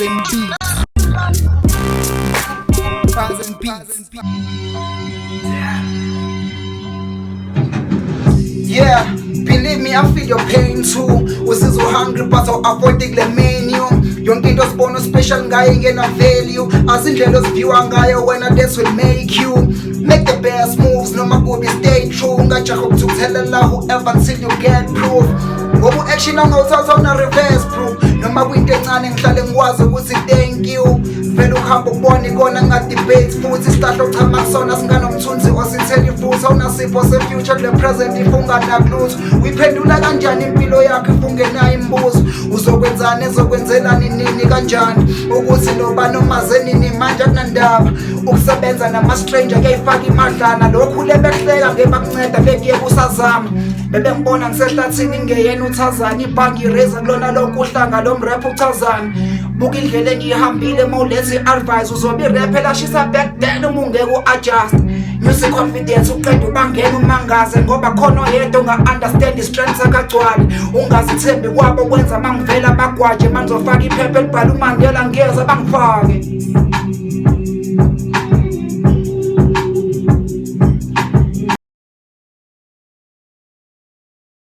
BARSandBEATS. Yeah, believe me, I feel your pain too. Uzizw'uHungry But avoiding the menu. Yonk'into sibona special ngaw'ingena value. Indlel'oz'View ngayo, wena this will make you make the best moves. Noma kubi stay true. Ungajah'uk'thuk'thelela whoever until you get proof. Ngoba action angaw'thatha awna-Reverse proof. Noma kwinto encane ngihlale ngikwazi ukuthi thank you. Vel'uk'hamb'uk'bona ikona ngadebate futhi isitahla ochama kusona singanomthunzi osithel'ifruit. Awunasipho se-future kule present if unganak'lutho. Uy'phendula kanjani impilo yakho if ungenay'imbuzo? Uzokwenzani ezokwenzelani nini kanjani? Ukuthi noba nomazenini manj'Aknandaba. Ukusebenza nama-stranger kyay'fak'imadlana. Lokhu bek'hleka ngek'bak'nceda bekyek'usazama. Bebeng'bona ngisehlathini ngeyena uThazani. Uzob'iRapper kulona lonk'Uhlanga lomreph'Uchazan. Buk'indlel'engiyhambile maw'leth'i-Advice. Uzob'iRapper lashisa back then umungek'u-Adjust. Music confidence uqeda ubangena umangaze ngoba khona oyedwa unga-understand i-strength akagcwali. Ungazithembi kwabo kwenza mangivela bagwaje. Mangizofaka iphepha elibhala uMandela ngiyeza bangifake.